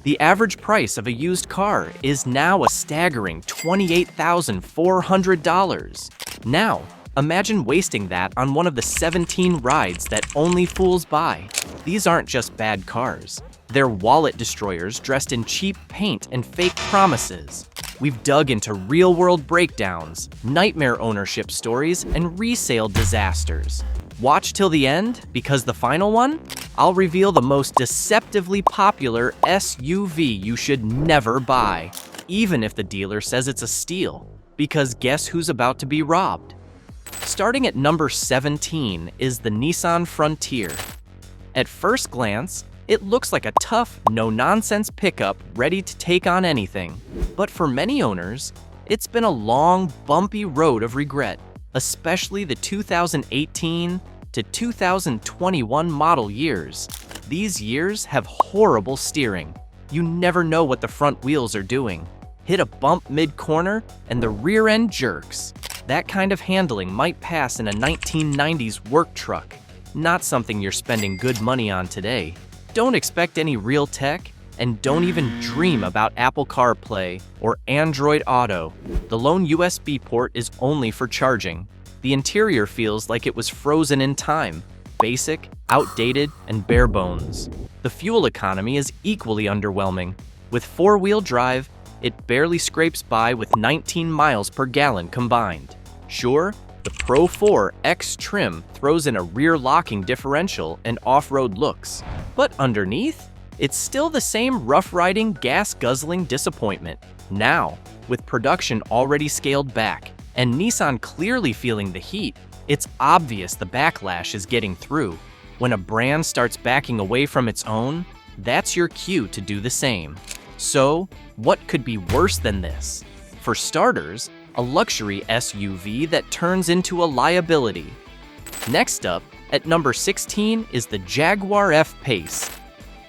The average price of a used car is now a staggering $28,400. Now, imagine wasting that on one of the 17 rides that only fools buy. These aren't just bad cars. They're wallet destroyers dressed in cheap paint and fake promises. We've dug into real-world breakdowns, nightmare ownership stories, and resale disasters. Watch till the end, because the final one, I'll reveal the most deceptively popular SUV you should never buy, even if the dealer says it's a steal. Because guess who's about to be robbed? Starting at number 17 is the Nissan Frontier. At first glance, it looks like a tough, no-nonsense pickup ready to take on anything. But for many owners, it's been a long, bumpy road of regret, especially the 2018 to 2021 model years. These years have horrible steering. You never know what the front wheels are doing. Hit a bump mid-corner and the rear end jerks. That kind of handling might pass in a 1990s work truck, not something you're spending good money on today. Don't expect any real tech, and don't even dream about Apple CarPlay or Android Auto. The lone USB port is only for charging. The interior feels like it was frozen in time, basic, outdated, and bare bones. The fuel economy is equally underwhelming. With four-wheel drive, it barely scrapes by with 19 miles per gallon combined. Sure, the Pro 4 X trim throws in a rear locking differential and off-road looks, but underneath, it's still the same rough-riding, gas-guzzling disappointment. Now, with production already scaled back, and Nissan clearly feeling the heat, it's obvious the backlash is getting through. When a brand starts backing away from its own, that's your cue to do the same. So, what could be worse than this? For starters, a luxury SUV that turns into a liability. Next up, at number 16 is the Jaguar FPace.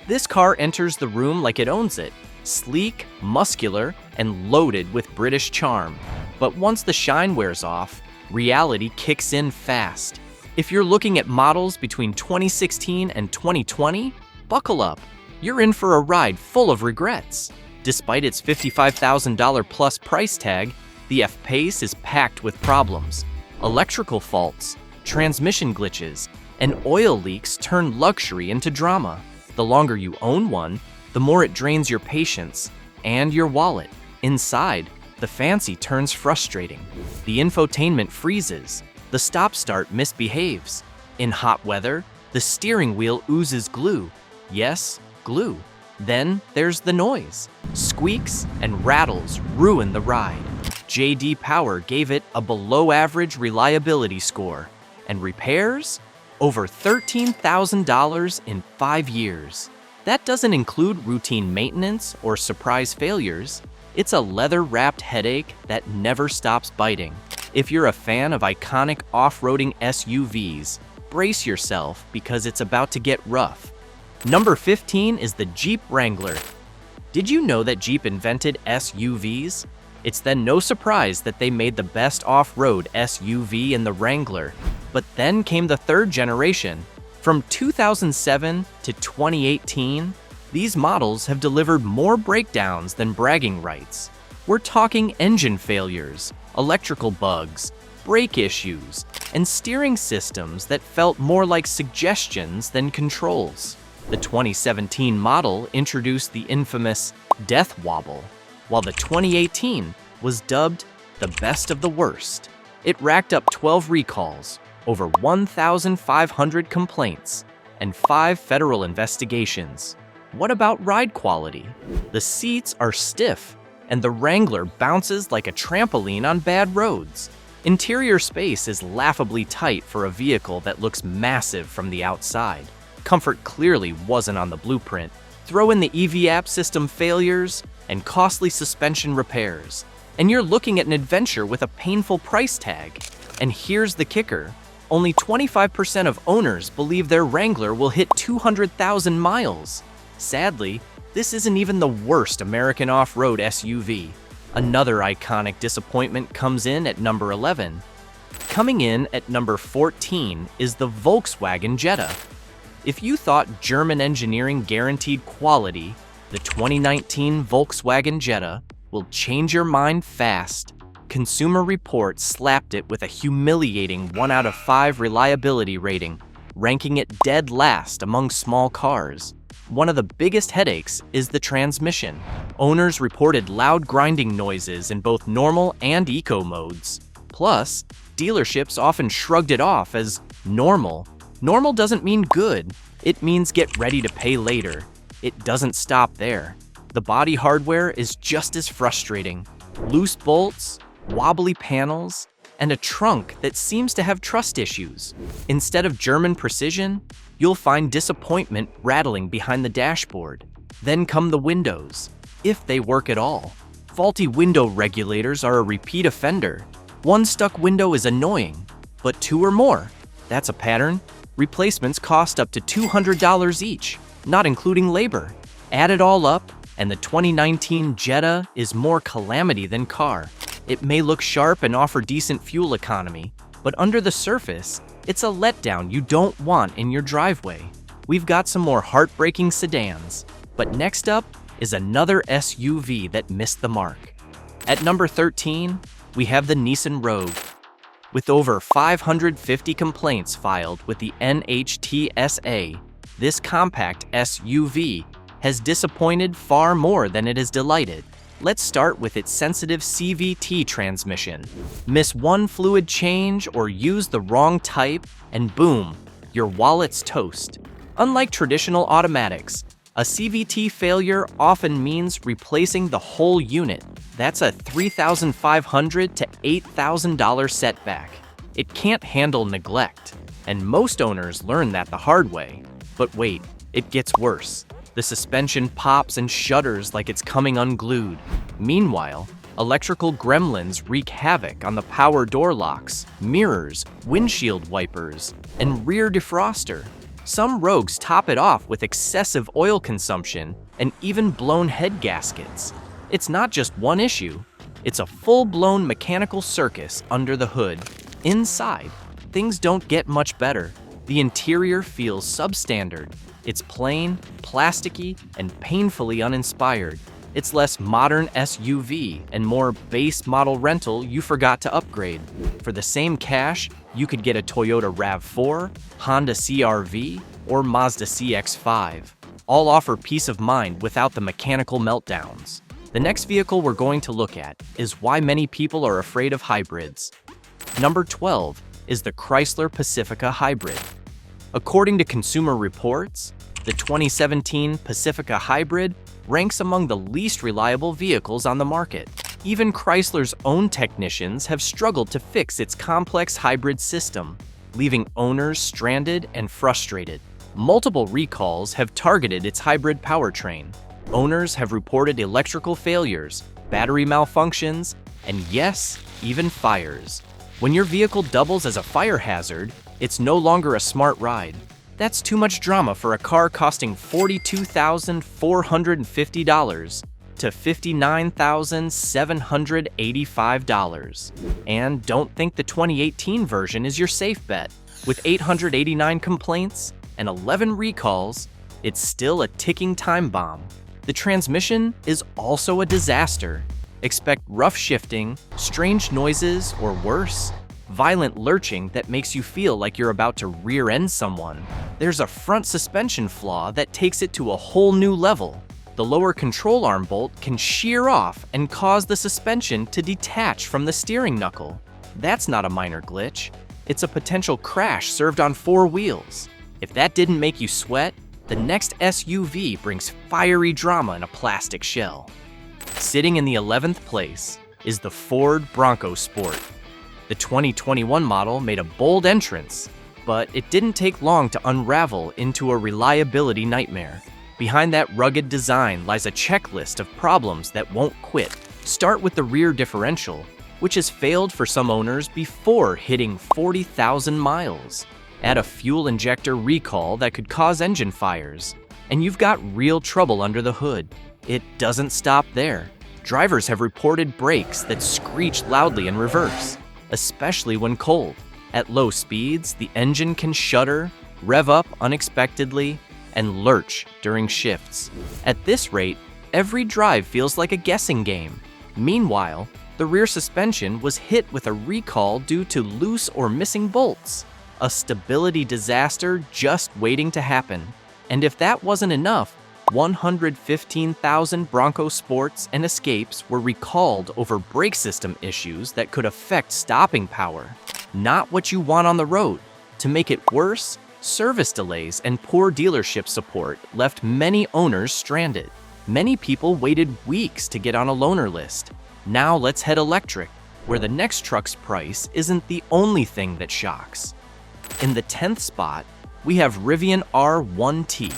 This car enters the room like it owns it, sleek, muscular, and loaded with British charm. But once the shine wears off, reality kicks in fast. If you're looking at models between 2016 and 2020, buckle up. You're in for a ride full of regrets. Despite its $55,000 plus price tag, the FPace is packed with problems. Electrical faults, transmission glitches, and oil leaks turn luxury into drama. The longer you own one, the more it drains your patience and your wallet. Inside, the fancy turns frustrating. The infotainment freezes. The stop-start misbehaves. In hot weather, the steering wheel oozes glue. Yes, glue. Then there's the noise. Squeaks and rattles ruin the ride. J.D. Power gave it a below-average reliability score. And repairs? Over $13,000 in 5 years. That doesn't include routine maintenance or surprise failures. It's a leather-wrapped headache that never stops biting. If you're a fan of iconic off-roading SUVs, brace yourself because it's about to get rough. Number 15 is the Jeep Wrangler. Did you know that Jeep invented SUVs? It's then no surprise that they made the best off-road SUV in the Wrangler. But then came the third generation. From 2007 to 2018, these models have delivered more breakdowns than bragging rights. We're talking engine failures, electrical bugs, brake issues, and steering systems that felt more like suggestions than controls. The 2017 model introduced the infamous death wobble, while the 2018 was dubbed the best of the worst. It racked up 12 recalls, over 1,500 complaints, and 5 federal investigations. What about ride quality? The seats are stiff, and the Wrangler bounces like a trampoline on bad roads. Interior space is laughably tight for a vehicle that looks massive from the outside. Comfort clearly wasn't on the blueprint. Throw in the EV system failures and costly suspension repairs, and you're looking at an adventure with a painful price tag. And here's the kicker. Only 25% of owners believe their Wrangler will hit 200,000 miles. Sadly, this isn't even the worst American off-road SUV. Another iconic disappointment comes in at number 11. Coming in at number 14 is the Volkswagen Jetta. If you thought German engineering guaranteed quality, The 2019 Volkswagen Jetta will change your mind fast. Consumer Reports slapped it with a humiliating 1 out of 5 reliability rating, ranking it dead last among small cars. One of the biggest headaches is the transmission. Owners reported loud grinding noises in both normal and eco modes. Plus, dealerships often shrugged it off as normal. Normal doesn't mean good, it means get ready to pay later. It doesn't stop there. The body hardware is just as frustrating. Loose bolts, wobbly panels, and a trunk that seems to have trust issues. Instead of German precision, you'll find disappointment rattling behind the dashboard. Then come the windows, if they work at all. Faulty window regulators are a repeat offender. One stuck window is annoying, but 2 or more, that's a pattern. Replacements cost up to $200 each, not including labor. Add it all up, and the 2019 Jetta is more calamity than car. It may look sharp and offer decent fuel economy, but under the surface, it's a letdown you don't want in your driveway. We've got some more heartbreaking sedans, but next up is another SUV that missed the mark. At number 13, we have the Nissan Rogue. With over 550 complaints filed with the NHTSA, this compact SUV has disappointed far more than it has delighted. Let's start with its sensitive CVT transmission. Miss one fluid change or use the wrong type, and boom, your wallet's toast. Unlike traditional automatics, a CVT failure often means replacing the whole unit. That's a $3,500 to $8,000 setback. It can't handle neglect, and most owners learn that the hard way. But wait, it gets worse. The suspension pops and shudders like it's coming unglued. Meanwhile, electrical gremlins wreak havoc on the power door locks, mirrors, windshield wipers, and rear defroster. Some Rogues top it off with excessive oil consumption and even blown head gaskets. It's not just one issue, it's a full-blown mechanical circus under the hood. Inside, things don't get much better. The interior feels substandard. It's plain, plasticky, and painfully uninspired. It's less modern SUV and more base model rental you forgot to upgrade. For the same cash, you could get a Toyota RAV4, Honda CR-V, or Mazda CX-5. All offer peace of mind without the mechanical meltdowns. The next vehicle we're going to look at is why many people are afraid of hybrids. Number 12 is the Chrysler Pacifica Hybrid. According to Consumer Reports, the 2017 Pacifica Hybrid ranks among the least reliable vehicles on the market. Even Chrysler's own technicians have struggled to fix its complex hybrid system, leaving owners stranded and frustrated. Multiple recalls have targeted its hybrid powertrain. Owners have reported electrical failures, battery malfunctions, and yes, even fires. When your vehicle doubles as a fire hazard, it's no longer a smart ride. That's too much drama for a car costing $42,450 to $59,785. And don't think the 2018 version is your safe bet. With 889 complaints and 11 recalls, it's still a ticking time bomb. The transmission is also a disaster. Expect rough shifting, strange noises, or worse, violent lurching that makes you feel like you're about to rear-end someone. There's a front suspension flaw that takes it to a whole new level. The lower control arm bolt can shear off and cause the suspension to detach from the steering knuckle. That's not a minor glitch. It's a potential crash served on 4 wheels. If that didn't make you sweat, the next SUV brings fiery drama in a plastic shell. Sitting in the 11th place is the Ford Bronco Sport. The 2021 model made a bold entrance, but it didn't take long to unravel into a reliability nightmare. Behind that rugged design lies a checklist of problems that won't quit. Start with the rear differential, which has failed for some owners before hitting 40,000 miles. Add a fuel injector recall that could cause engine fires, and you've got real trouble under the hood. It doesn't stop there. Drivers have reported brakes that screech loudly in reverse, especially when cold. At low speeds, the engine can shudder, rev up unexpectedly, and lurch during shifts. At this rate, every drive feels like a guessing game. Meanwhile, the rear suspension was hit with a recall due to loose or missing bolts. A stability disaster just waiting to happen. And if that wasn't enough, 115,000 Bronco Sports and Escapes were recalled over brake system issues that could affect stopping power. Not what you want on the road. To make it worse, service delays and poor dealership support left many owners stranded. Many people waited weeks to get on a loaner list. Now let's head electric, where the next truck's price isn't the only thing that shocks. In the 10th spot, we have Rivian R1T.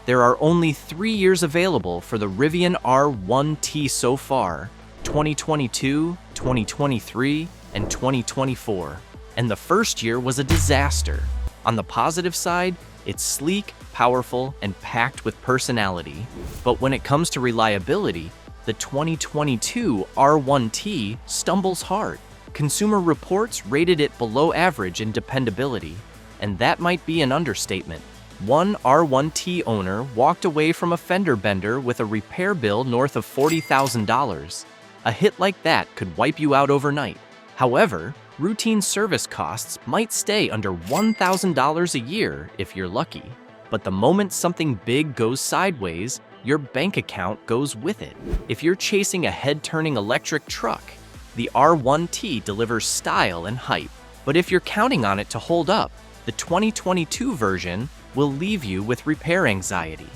There are only 3 years available for the Rivian R1T so far, 2022, 2023, and 2024. And the first year was a disaster. On the positive side, it's sleek, powerful, and packed with personality. But when it comes to reliability, the 2022 R1T stumbles hard. Consumer Reports rated it below average in dependability, and that might be an understatement. One R1T owner walked away from a fender bender with a repair bill north of $40,000. A hit like that could wipe you out overnight. However, routine service costs might stay under $1,000 a year if you're lucky. But the moment something big goes sideways, your bank account goes with it. If you're chasing a head-turning electric truck, the R1T delivers style and hype. But if you're counting on it to hold up, the 2022 version will leave you with repair anxiety.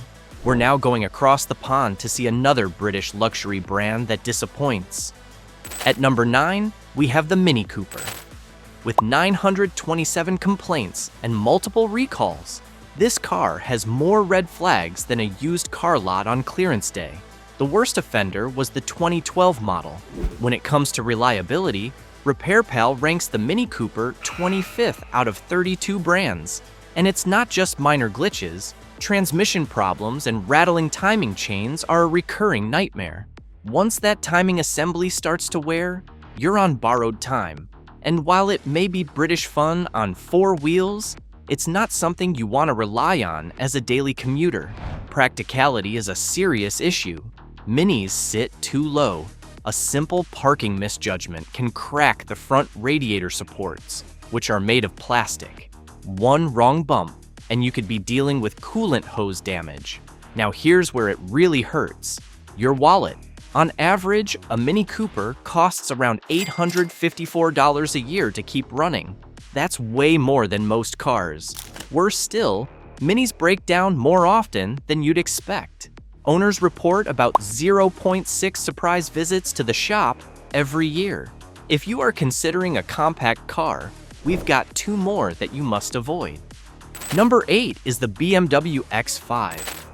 We're now going across the pond to see another British luxury brand that disappoints. At number 9, we have the Mini Cooper. With 927 complaints and multiple recalls, this car has more red flags than a used car lot on clearance day. The worst offender was the 2012 model. When it comes to reliability, RepairPal ranks the Mini Cooper 25th out of 32 brands. And it's not just minor glitches. Transmission problems and rattling timing chains are a recurring nightmare. Once that timing assembly starts to wear, you're on borrowed time. And while it may be British fun on 4 wheels, it's not something you want to rely on as a daily commuter. Practicality is a serious issue. Minis sit too low. A simple parking misjudgment can crack the front radiator supports, which are made of plastic. One wrong bump, and you could be dealing with coolant hose damage. Now here's where it really hurts. Your wallet. On average, a Mini Cooper costs around $854 a year to keep running. That's way more than most cars. Worse still, Minis break down more often than you'd expect. Owners report about 0.6 surprise visits to the shop every year. If you are considering a compact car, we've got 2 more that you must avoid. Number 8 is the BMW X5.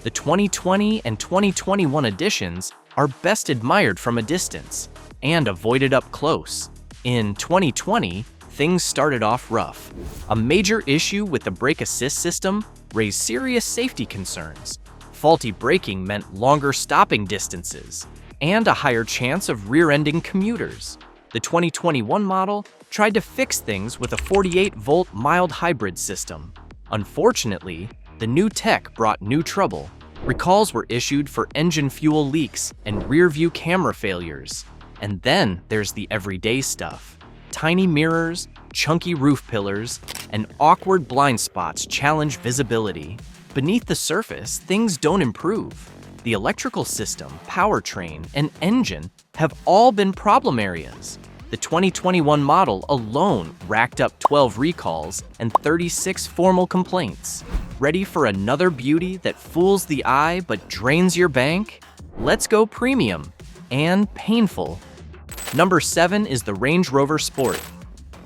The 2020 and 2021 editions are best admired from a distance and avoided up close. In 2020, things started off rough. A major issue with the brake assist system raised serious safety concerns. Faulty braking meant longer stopping distances and a higher chance of rear-ending commuters. The 2021 model tried to fix things with a 48-volt mild hybrid system. Unfortunately, the new tech brought new trouble. Recalls were issued for engine fuel leaks and rear-view camera failures. And then there's the everyday stuff. Tiny mirrors, chunky roof pillars, and awkward blind spots challenge visibility. Beneath the surface, things don't improve. The electrical system, powertrain, and engine have all been problem areas. The 2021 model alone racked up 12 recalls and 36 formal complaints. Ready for another beauty that fools the eye but drains your bank? Let's go premium and painful. Number 7 is the Range Rover Sport.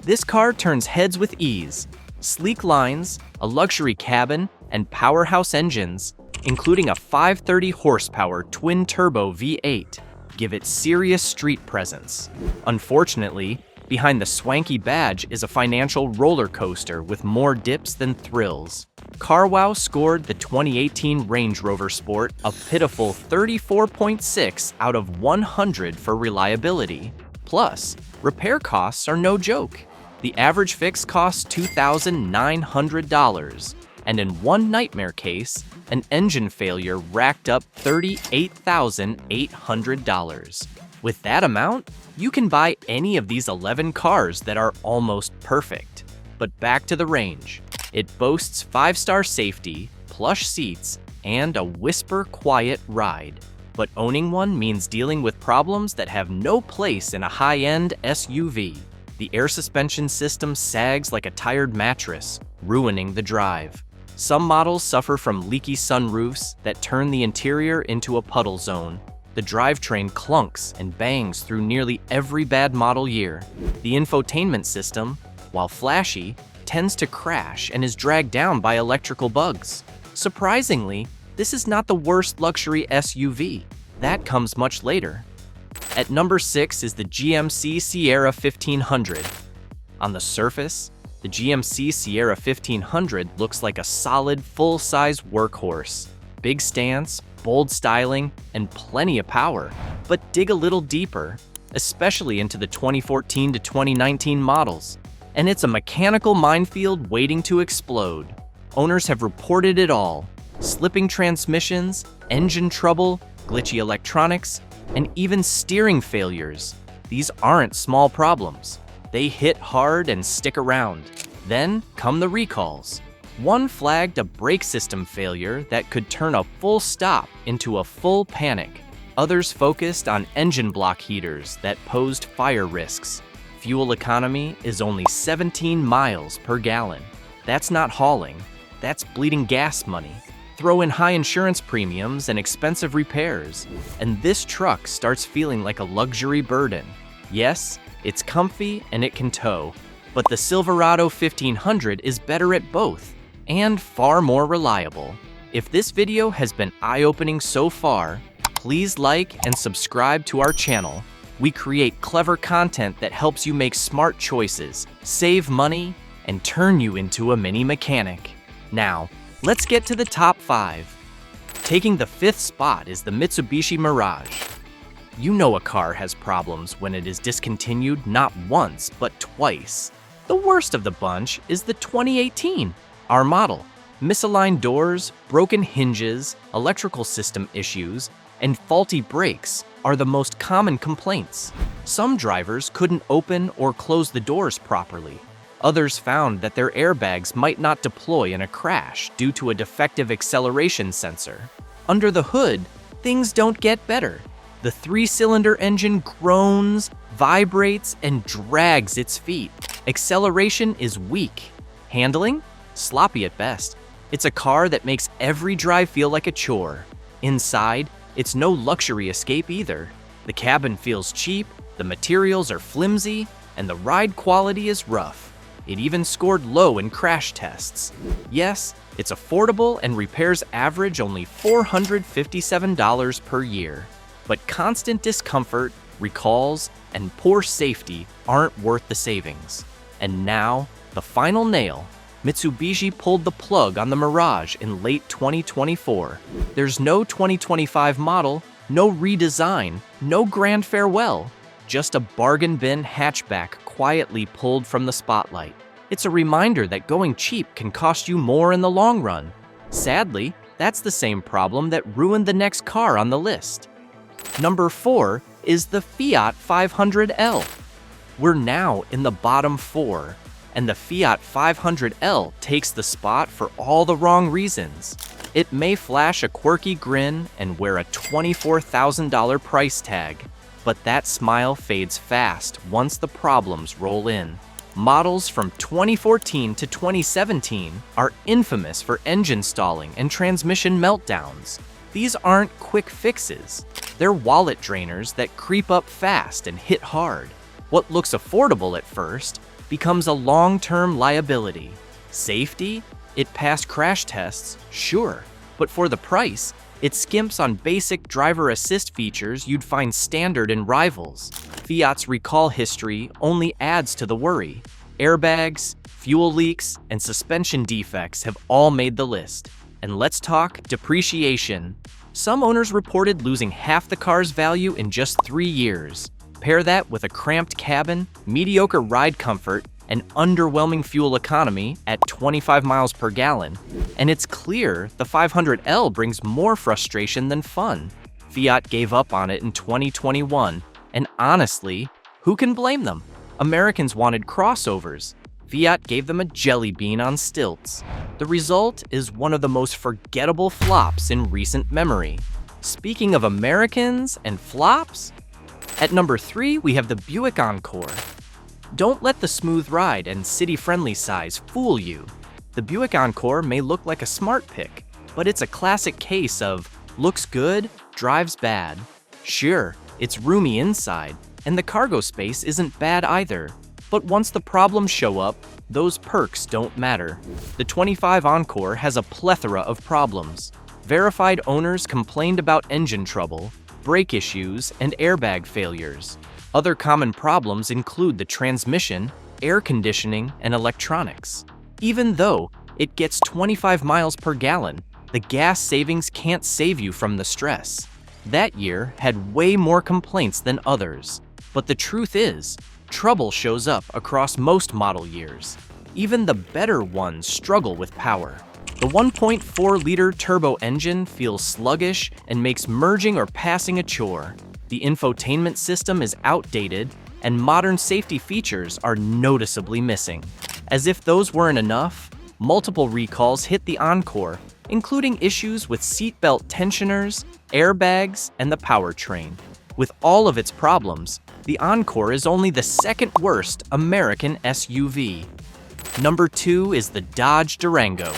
This car turns heads with ease. Sleek lines, a luxury cabin, and powerhouse engines, including a 530 horsepower twin-turbo V8, give it serious street presence. Unfortunately, behind the swanky badge is a financial roller coaster with more dips than thrills. CarWow scored the 2018 Range Rover Sport a pitiful 34.6 out of 100 for reliability. Plus, repair costs are no joke. The average fix costs $2,900. And in one nightmare case, an engine failure racked up $38,800. With that amount, you can buy any of these 11 cars that are almost perfect. But back to the range. It boasts 5-star safety, plush seats, and a whisper-quiet ride. But owning one means dealing with problems that have no place in a high-end SUV. The air suspension system sags like a tired mattress, ruining the drive. Some models suffer from leaky sunroofs that turn the interior into a puddle zone. The drivetrain clunks and bangs through nearly every bad model year. The infotainment system, while flashy, tends to crash and is dragged down by electrical bugs. Surprisingly, this is not the worst luxury SUV. That comes much later. At number 6 is the GMC Sierra 1500. On the surface, the GMC Sierra 1500 looks like a solid, full-size workhorse. Big stance, bold styling, and plenty of power. But dig a little deeper, especially into the 2014 to 2019 models, and it's a mechanical minefield waiting to explode. Owners have reported it all: slipping transmissions, engine trouble, glitchy electronics, and even steering failures. These aren't small problems. They hit hard and stick around. Then come the recalls. One flagged a brake system failure that could turn a full stop into a full panic. Others focused on engine block heaters that posed fire risks. Fuel economy is only 17 miles per gallon. That's not hauling, that's bleeding gas money. Throw in high insurance premiums and expensive repairs, and this truck starts feeling like a luxury burden. Yes, it's comfy and it can tow, but the Silverado 1500 is better at both, and far more reliable. If this video has been eye-opening so far, please like and subscribe to our channel. We create clever content that helps you make smart choices, save money, and turn you into a mini mechanic. Now, let's get to the top 5. Taking the 5th spot is the Mitsubishi Mirage. You know a car has problems when it is discontinued not once, but twice. The worst of the bunch is the 2018, our model. Misaligned doors, broken hinges, electrical system issues, and faulty brakes are the most common complaints. Some drivers couldn't open or close the doors properly. Others found that their airbags might not deploy in a crash due to a defective acceleration sensor. Under the hood, things don't get better. The 3-cylinder engine groans, vibrates, and drags its feet. Acceleration is weak. Handling? Sloppy at best. It's a car that makes every drive feel like a chore. Inside, it's no luxury escape either. The cabin feels cheap, the materials are flimsy, and the ride quality is rough. It even scored low in crash tests. Yes, it's affordable and repairs average only $457 per year. But constant discomfort, recalls, and poor safety aren't worth the savings. And now, the final nail. Mitsubishi pulled the plug on the Mirage in late 2024. There's no 2025 model, no redesign, no grand farewell, just a bargain bin hatchback quietly pulled from the spotlight. It's a reminder that going cheap can cost you more in the long run. Sadly, that's the same problem that ruined the next car on the list. Number 4 is the Fiat 500L. We're now in the bottom 4. And the Fiat 500L takes the spot for all the wrong reasons. It may flash a quirky grin and wear a $24,000 price tag, but that smile fades fast once the problems roll in. Models from 2014 to 2017 are infamous for engine stalling and transmission meltdowns. These aren't quick fixes. They're wallet drainers that creep up fast and hit hard. What looks affordable at first becomes a long-term liability. Safety? It passed crash tests, sure, but for the price, it skimps on basic driver assist features you'd find standard in rivals. Fiat's recall history only adds to the worry. Airbags, fuel leaks, and suspension defects have all made the list. And let's talk depreciation. Some owners reported losing half the car's value in just 3 years. Pair that with a cramped cabin, mediocre ride comfort, an underwhelming fuel economy at 25 miles per gallon, and it's clear the 500L brings more frustration than fun. Fiat gave up on it in 2021, and honestly, who can blame them? Americans wanted crossovers. Fiat gave them a jelly bean on stilts. The result is one of the most forgettable flops in recent memory. Speaking of Americans and flops, at number 3 we have the Buick Encore. Don't let the smooth ride and city-friendly size fool you. The Buick Encore may look like a smart pick, but it's a classic case of looks good, drives bad. Sure, it's roomy inside, and the cargo space isn't bad either. But once the problems show up, those perks don't matter. The 25 Encore has a plethora of problems. Verified owners complained about engine trouble, brake issues, and airbag failures. Other common problems include the transmission, air conditioning, and electronics. Even though it gets 25 miles per gallon, the gas savings can't save you from the stress. That year had way more complaints than others. But the truth is, trouble shows up across most model years. Even the better ones struggle with power. The 1.4-liter turbo engine feels sluggish and makes merging or passing a chore. The infotainment system is outdated, and modern safety features are noticeably missing. As if those weren't enough, multiple recalls hit the Encore, including issues with seatbelt tensioners, airbags, and the powertrain. With all of its problems, the Encore is only the second worst American SUV. Number 2 is the Dodge Durango.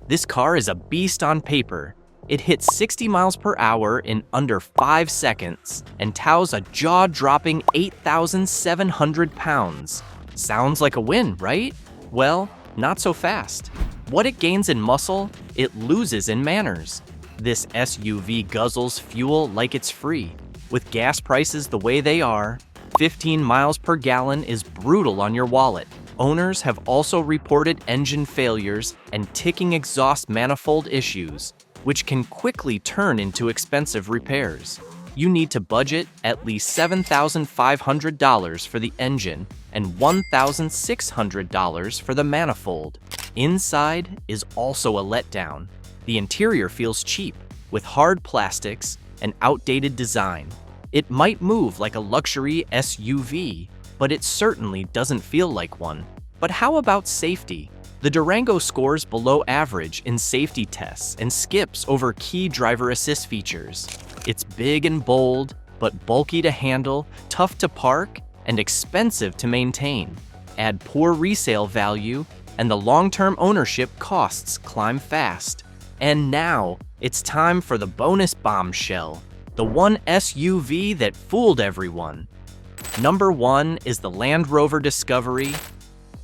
This car is a beast on paper. It hits 60 miles per hour in under 5 seconds and tows a jaw-dropping 8,700 pounds. Sounds like a win, right? Well, not so fast. What it gains in muscle, it loses in manners. This SUV guzzles fuel like it's free. With gas prices the way they are, 15 miles per gallon is brutal on your wallet. Owners have also reported engine failures and ticking exhaust manifold issues, which can quickly turn into expensive repairs. You need to budget at least $7,500 for the engine and $1,600 for the manifold. Inside is also a letdown. The interior feels cheap, with hard plastics and outdated design. It might move like a luxury SUV, but it certainly doesn't feel like one. But how about safety? The Durango scores below average in safety tests and skips over key driver assist features. It's big and bold, but bulky to handle, tough to park, and expensive to maintain. Add poor resale value, and the long-term ownership costs climb fast. And now, it's time for the bonus bombshell, the one SUV that fooled everyone. Number 1 is the Land Rover Discovery.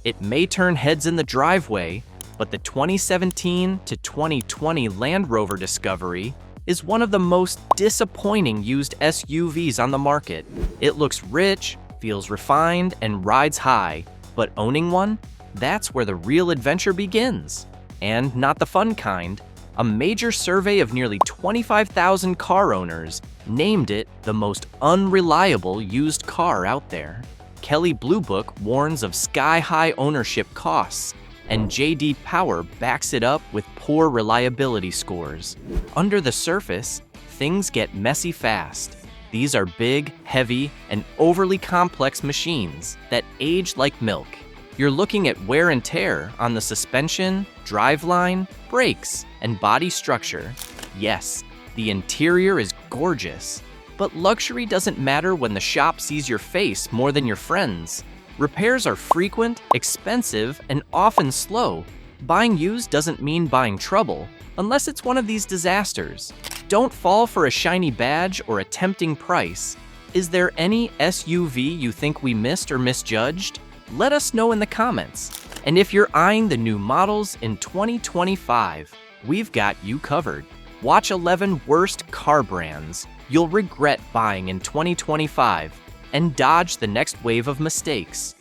It may turn heads in the driveway, but the 2017 to 2020 Land Rover Discovery is one of the most disappointing used SUVs on the market. It looks rich, feels refined, and rides high, but owning one? That's where the real adventure begins. And not the fun kind. A major survey of nearly 25,000 car owners named it the most unreliable used car out there. Kelley Blue Book warns of sky-high ownership costs, and J.D. Power backs it up with poor reliability scores. Under the surface, things get messy fast. These are big, heavy, and overly complex machines that age like milk. You're looking at wear and tear on the suspension, driveline, brakes, and body structure. Yes, the interior is gorgeous, but luxury doesn't matter when the shop sees your face more than your friends. Repairs are frequent, expensive, and often slow. Buying used doesn't mean buying trouble, unless it's one of these disasters. Don't fall for a shiny badge or a tempting price. Is there any SUV you think we missed or misjudged? Let us know in the comments. And if you're eyeing the new models in 2025, we've got you covered. Watch 11 worst car brands you'll regret buying in 2025 and dodge the next wave of mistakes.